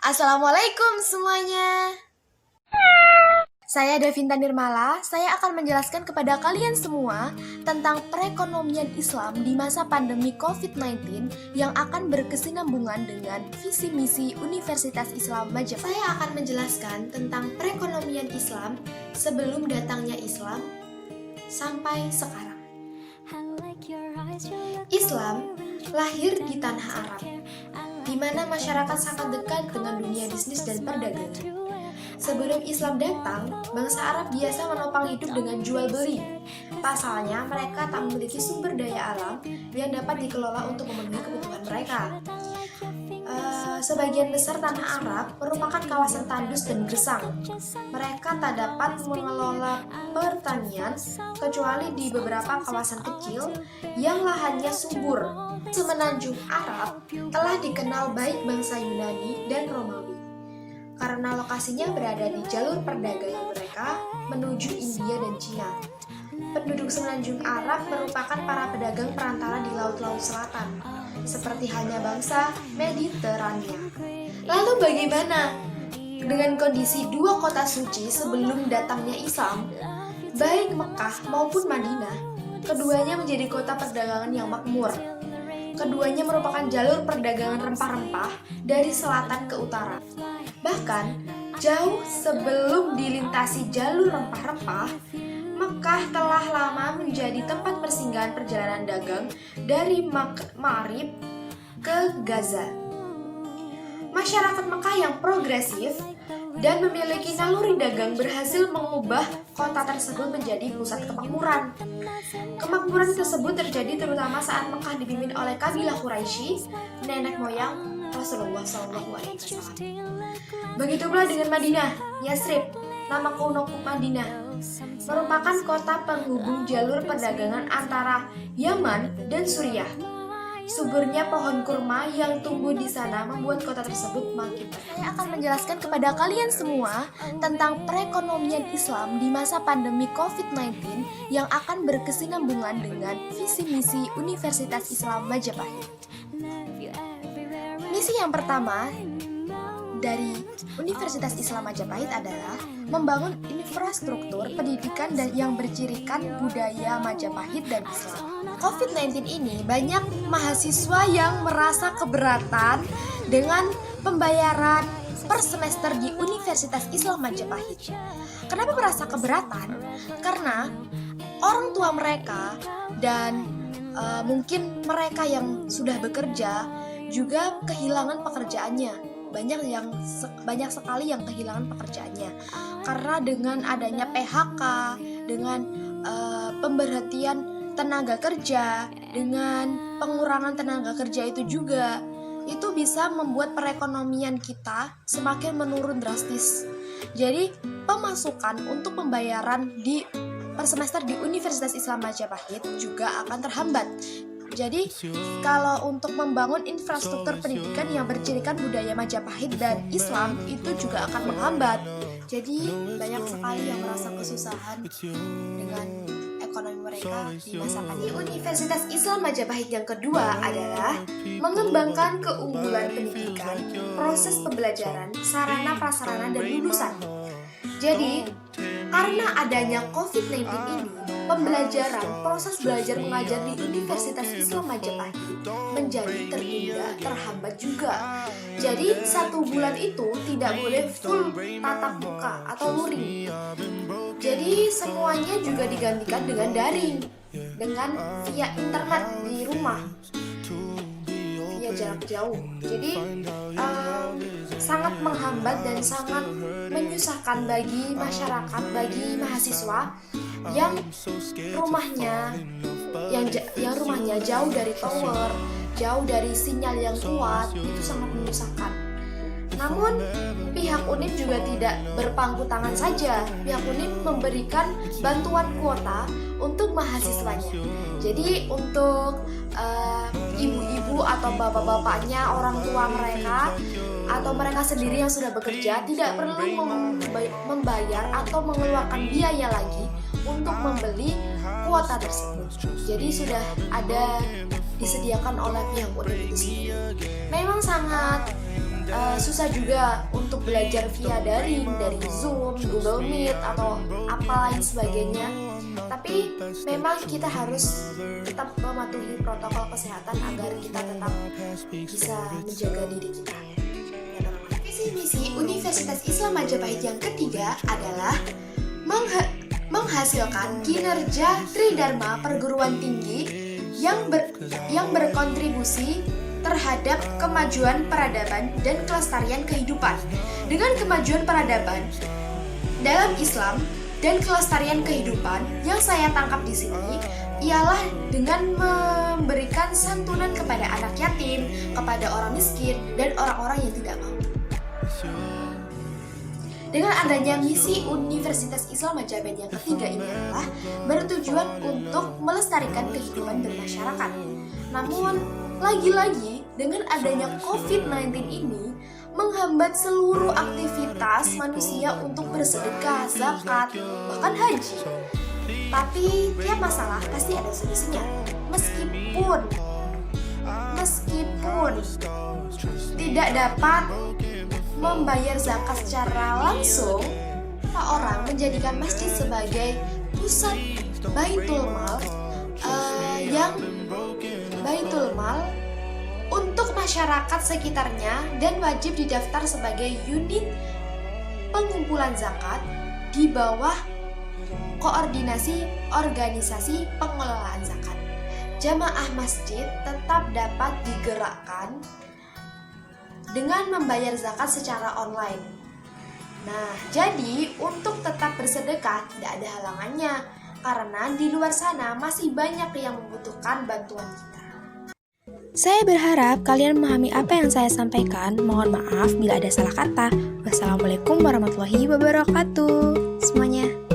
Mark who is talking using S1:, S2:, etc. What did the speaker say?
S1: Assalamualaikum semuanya. Saya Devinta Nirmala. Saya akan menjelaskan kepada kalian semua tentang perekonomian Islam di masa pandemi COVID-19 yang akan berkesinambungan dengan visi misi Universitas Islam Majapahit. Saya akan menjelaskan tentang perekonomian Islam sebelum datangnya Islam sampai sekarang. Islam lahir di tanah Arab, di mana masyarakat sangat dekat dengan dunia bisnis dan perdagangan. Sebelum Islam datang, bangsa Arab biasa menopang hidup dengan jual beli. Pasalnya, mereka tak memiliki sumber daya alam yang dapat dikelola untuk memenuhi kebutuhan mereka. Sebagian besar tanah Arab merupakan kawasan tandus dan gersang. Mereka tak dapat mengelola pertanian kecuali di beberapa kawasan kecil yang lahannya subur. Semenanjung Arab telah dikenal baik bangsa Yunani dan Romawi karena lokasinya berada di jalur perdagangan mereka menuju India dan Cina. Penduduk semenanjung Arab merupakan para pedagang perantara di laut-laut selatan, seperti halnya bangsa Mediterania. Lalu bagaimana dengan kondisi dua kota suci sebelum datangnya Islam, baik Mekah maupun Madinah? Keduanya menjadi kota perdagangan yang makmur. Keduanya merupakan jalur perdagangan rempah-rempah dari selatan ke utara. Bahkan, jauh sebelum dilintasi jalur rempah-rempah, Mekah telah lama menjadi tempat persinggahan perjalanan dagang dari Ma'rib ke Gaza. Masyarakat Mekah yang progresif dan memiliki naluri dagang berhasil mengubah kota tersebut menjadi pusat kemakmuran. Kemakmuran tersebut terjadi terutama saat Mekah dipimpin oleh kabilah Quraisy, nenek moyang Rasulullah SAW. Begitu pula dengan Madinah, Yasrib, nama kuno Madinah, merupakan kota penghubung jalur perdagangan antara Yaman dan Suriah. Suburnya pohon kurma yang tumbuh di sana membuat kota tersebut makin terkenal. Saya akan menjelaskan kepada kalian semua tentang perekonomian Islam di masa pandemi COVID-19 yang akan berkesinambungan dengan visi misi Universitas Islam Majapahit. Misi yang pertama dari Universitas Islam Majapahit adalah membangun infrastruktur pendidikan dan yang bercirikan budaya Majapahit dan Islam. COVID-19 ini banyak mahasiswa yang merasa keberatan dengan pembayaran per semester di Universitas Islam Majapahit. Kenapa merasa keberatan? Karena orang tua mereka dan mungkin mereka yang sudah bekerja juga kehilangan pekerjaannya. Banyak sekali yang kehilangan pekerjaannya karena dengan adanya PHK, dengan pemberhentian tenaga kerja, dengan pengurangan tenaga kerja itu bisa membuat perekonomian kita semakin menurun drastis. Jadi pemasukan untuk pembayaran di per semester di Universitas Islam Majapahit juga akan terhambat. Jadi, kalau untuk membangun infrastruktur pendidikan yang bercirikan budaya Majapahit dan Islam itu juga akan menghambat. Jadi, banyak sekali yang merasa kesusahan dengan ekonomi mereka di masa pandemi. Universitas Islam Majapahit yang kedua adalah mengembangkan keunggulan pendidikan, proses pembelajaran, sarana prasarana dan lulusan. Jadi, karena adanya COVID-19 ini, pembelajaran, proses belajar mengajar di Universitas Islam Majapahit menjadi tertunda, terhambat juga. Jadi 1 bulan itu tidak boleh full tatap muka atau luring. Jadi semuanya juga digantikan dengan daring, dengan via internet di rumah, via jarak jauh. Jadi sangat menghambat dan sangat menyusahkan bagi masyarakat, bagi mahasiswa yang rumahnya jauh dari tower, jauh dari sinyal yang kuat, itu sangat menyusahkan. Namun pihak UNIF juga tidak berpangku tangan saja. Pihak UNIF memberikan bantuan kuota untuk mahasiswanya. Jadi untuk ibu-ibu atau bapak-bapaknya, orang tua mereka atau mereka sendiri yang sudah bekerja tidak perlu membayar atau mengeluarkan biaya lagi untuk membeli kuota tersebut. Jadi sudah ada disediakan oleh pihak UNIF itu sendiri. Memang sangat susah juga untuk belajar via daring dari Zoom, Google Meet atau apa lain sebagainya. Tapi memang kita harus tetap mematuhi protokol kesehatan agar kita tetap bisa menjaga diri kita. Visi misi Universitas Islam Majapahit yang ketiga adalah menghasilkan kinerja Tridharma perguruan tinggi yang berkontribusi terhadap kemajuan peradaban dan kelestarian kehidupan. Dengan kemajuan peradaban dalam Islam dan kelestarian kehidupan yang saya tangkap di sini ialah dengan memberikan santunan kepada anak yatim, kepada orang miskin, dan orang-orang yang tidak mampu. Dengan adanya misi Universitas Islam Majapahit yang ketiga ini adalah bertujuan untuk melestarikan kehidupan bermasyarakat. Namun, lagi-lagi dengan adanya COVID-19 ini menghambat seluruh aktivitas manusia untuk bersedekah, zakat, bahkan haji. Tapi tiap masalah pasti ada solusinya. Meskipun tidak dapat membayar zakat secara langsung, orang menjadikan masjid sebagai pusat baitul mal untuk masyarakat sekitarnya dan wajib didaftar sebagai unit pengumpulan zakat di bawah koordinasi organisasi pengelolaan zakat. Jamaah masjid tetap dapat digerakkan dengan membayar zakat secara online. Nah, jadi untuk tetap bersedekah tidak ada halangannya, karena di luar sana masih banyak yang membutuhkan bantuan kita. Saya berharap kalian memahami apa yang saya sampaikan. Mohon maaf bila ada salah kata. Wassalamualaikum warahmatullahi wabarakatuh semuanya.